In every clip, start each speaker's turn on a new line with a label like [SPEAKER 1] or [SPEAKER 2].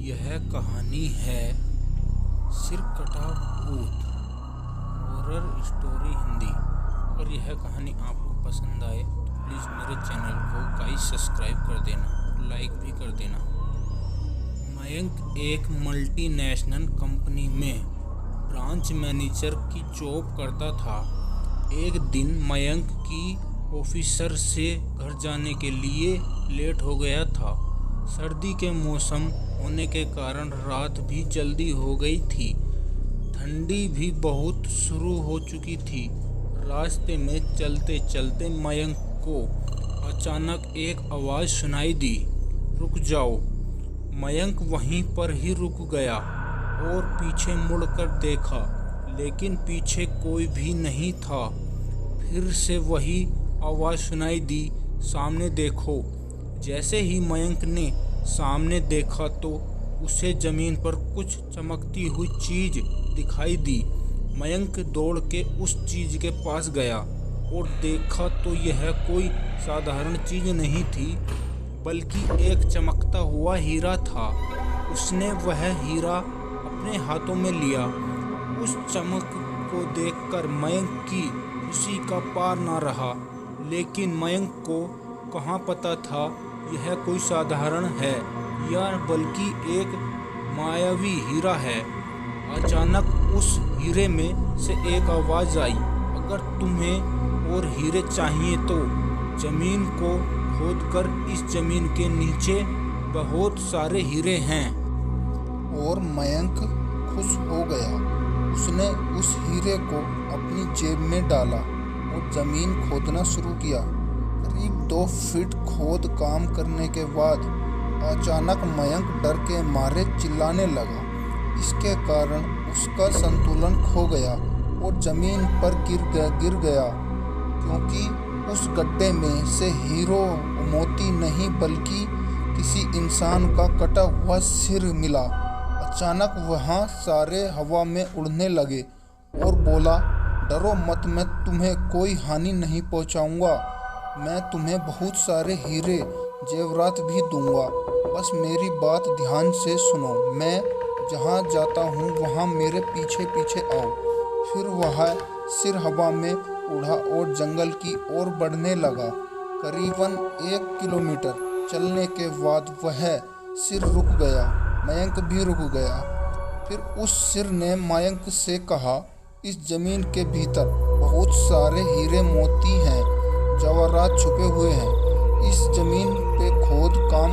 [SPEAKER 1] यह कहानी है सिर कटा भूत हॉरर स्टोरी हिंदी। अगर यह कहानी आपको पसंद आए तो प्लीज़ मेरे चैनल को गाइस सब्सक्राइब कर देना, लाइक भी कर देना। मयंक एक मल्टीनेशनल कंपनी में ब्रांच मैनेजर की जॉब करता था। एक दिन मयंक की ऑफिसर से घर जाने के लिए लेट हो गया था। सर्दी के मौसम होने के कारण रात भी जल्दी हो गई थी। ठंडी भी बहुत शुरू हो चुकी थी। रास्ते में चलते चलते मयंक को अचानक एक आवाज़ सुनाई दी, रुक जाओ। मयंक वहीं पर ही रुक गया और पीछे मुड़कर देखा, लेकिन पीछे कोई भी नहीं था। फिर से वही आवाज़ सुनाई दी, सामने देखो। जैसे ही मयंक ने सामने देखा तो उसे ज़मीन पर कुछ चमकती हुई चीज़ दिखाई दी। मयंक दौड़ के उस चीज़ के पास गया और देखा तो यह कोई साधारण चीज़ नहीं थी, बल्कि एक चमकता हुआ हीरा था। उसने वह हीरा अपने हाथों में लिया। उस चमक को देखकर मयंक की खुशी का पार न रहा, लेकिन मयंक को कहाँ पता था यह कोई साधारण है या बल्कि एक मायावी हीरा है। अचानक उस हीरे में से एक आवाज़ आई, अगर तुम्हें और हीरे चाहिए तो ज़मीन को खोदकर इस ज़मीन के नीचे बहुत सारे हीरे हैं।
[SPEAKER 2] और मयंक खुश हो गया। उसने उस हीरे को अपनी जेब में डाला और ज़मीन खोदना शुरू किया। करीब 2 फीट खोद काम करने के बाद अचानक मयंक डर के मारे चिल्लाने लगा। इसके कारण उसका संतुलन खो गया और ज़मीन पर गिर गया, क्योंकि उस गड्ढे में से हीरो मोती नहीं बल्कि किसी इंसान का कटा हुआ सिर मिला। अचानक वहाँ सारे हवा में उड़ने लगे और बोला, डरो मत, मैं तुम्हें कोई हानि नहीं पहुँचाऊँगा। मैं तुम्हें बहुत सारे हीरे जेवरात भी दूंगा, बस मेरी बात ध्यान से सुनो। मैं जहाँ जाता हूँ वहाँ मेरे पीछे पीछे आओ। फिर वह सिर हवा में उड़ा और जंगल की ओर बढ़ने लगा। करीबन 1 किलोमीटर चलने के बाद वह सिर रुक गया। मयंक भी रुक गया। फिर उस सिर ने मयंक से कहा, इस जमीन के भीतर बहुत सारे हीरे मोती हैं, जवाहरात छुपे हुए हैं। इस जमीन पे खोद काम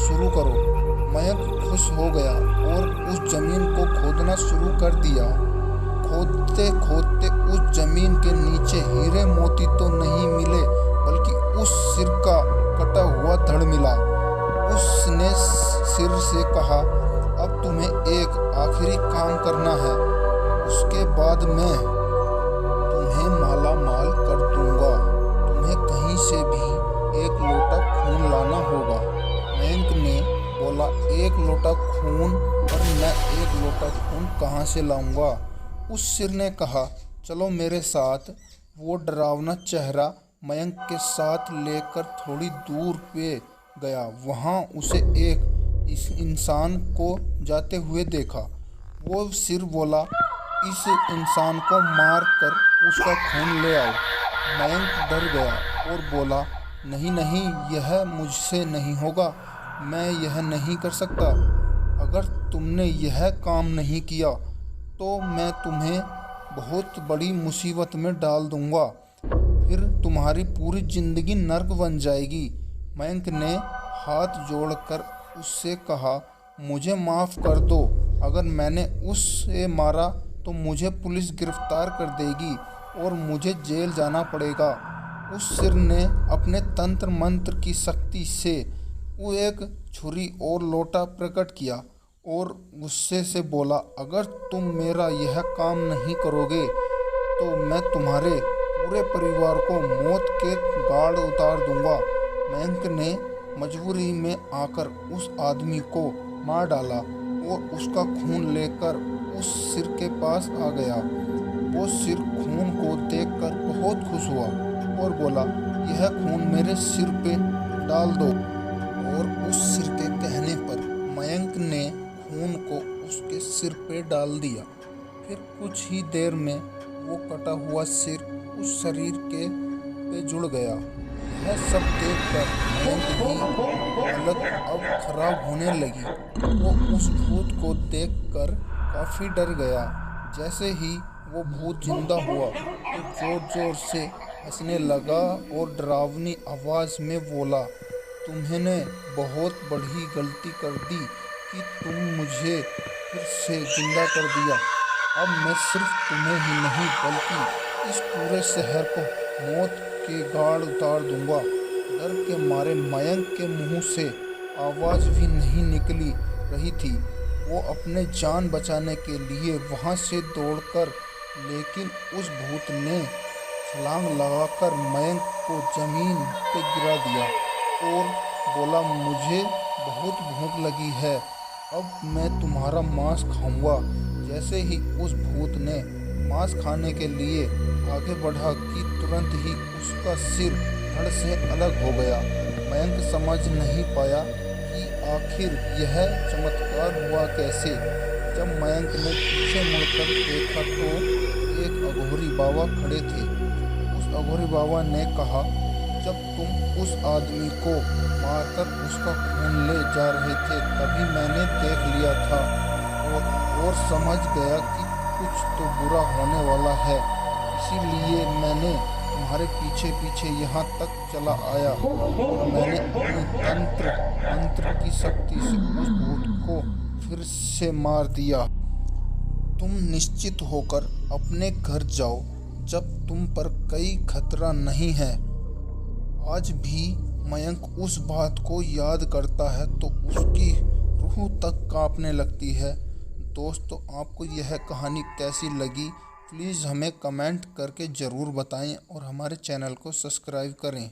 [SPEAKER 2] शुरू करो। मयंक खुश हो गया और उस जमीन को खोदना शुरू कर दिया। खोदते खोदते उस जमीन के नीचे हीरे मोती तो नहीं मिले, बल्कि उस सिर का कटा हुआ धड़ मिला। उसने सिर से कहा, अब तुम्हें एक आखिरी काम करना है, उसके बाद मैं तुम्हें माला माल कर दूंगा। तुम्हें कहीं से भी 1 लोटा खून लाना होगा। मयंक ने बोला, 1 लोटा खून? और मैं 1 लोटा खून कहाँ से लाऊंगा? उस सिर ने कहा, चलो मेरे साथ। वो डरावना चेहरा मयंक के साथ लेकर थोड़ी दूर पे गया। वहाँ उसे इस इंसान को जाते हुए देखा। वो सिर बोला, इस इंसान को मार कर उसका खून ले आओ। मयंक डर गया और बोला, नहीं नहीं, यह मुझसे नहीं होगा, मैं यह नहीं कर सकता। अगर तुमने यह काम नहीं किया तो मैं तुम्हें बहुत बड़ी मुसीबत में डाल दूंगा, फिर तुम्हारी पूरी ज़िंदगी नर्क बन जाएगी। मयंक ने हाथ जोड़कर उससे कहा, मुझे माफ़ कर दो। अगर मैंने उसे मारा तो मुझे पुलिस गिरफ्तार कर देगी और मुझे जेल जाना पड़ेगा। उस सिर ने अपने तंत्र मंत्र की शक्ति से वो एक छुरी और लोटा प्रकट किया और गुस्से से बोला, अगर तुम मेरा यह काम नहीं करोगे तो मैं तुम्हारे पूरे परिवार को मौत के घाट उतार दूंगा। मयंक ने मजबूरी में आकर उस आदमी को मार डाला और उसका खून लेकर उस सिर के पास आ गया। वो सिर खून को देखकर बहुत खुश हुआ और बोला, यह खून मेरे सिर पे डाल दो। और उस सिर के कहने पर मयंक ने सिर पे डाल दिया। फिर कुछ ही देर में वो कटा हुआ सिर उस शरीर के पे जुड़ गया। यह सब देखकर मयंक की हालत अब खराब होने लगी। वो उस भूत को देखकर काफी डर गया। जैसे ही वो भूत जिंदा हुआ तो जोर जोर से हंसने लगा और डरावनी आवाज में बोला, तुमने बहुत बड़ी गलती कर दी कि तुम मुझे फिर से जिंदा कर दिया। अब मैं सिर्फ तुम्हें ही नहीं बल्कि इस पूरे शहर को मौत के गाढ़ उतार दूंगा। डर के मारे मयंक के मुंह से आवाज भी नहीं निकली रही थी। वो अपने जान बचाने के लिए वहां से दौड़कर, लेकिन उस भूत ने छलांग लगाकर मयंक को जमीन पे गिरा दिया और बोला, मुझे बहुत भूख लगी है, अब मैं तुम्हारा मांस खाऊंगा। जैसे ही उस भूत ने मांस खाने के लिए आगे बढ़ा कि तुरंत ही उसका सिर धड़ से अलग हो गया। मयंक समझ नहीं पाया कि आखिर यह चमत्कार हुआ कैसे। जब मयंक ने पीछे मुड़कर देखा तो एक अघोरी बाबा खड़े थे। उस अघोरी बाबा ने कहा, जब तुम उस आदमी को मारकर उसका खून ले जा रहे थे तभी मैंने देख लिया था और समझ गया कि कुछ तो बुरा होने वाला है। इसीलिए मैंने तुम्हारे पीछे पीछे यहाँ तक चला आया और मैंने अपनी मंत्र की शक्ति से उस भूत को फिर से मार दिया। तुम निश्चित होकर अपने घर जाओ, जब तुम पर कोई खतरा नहीं है। आज भी मयंक उस बात को याद करता है तो उसकी रूह तक कांपने लगती है। दोस्तों, आपको यह कहानी कैसी लगी प्लीज़ हमें कमेंट करके ज़रूर बताएं और हमारे चैनल को सब्सक्राइब करें।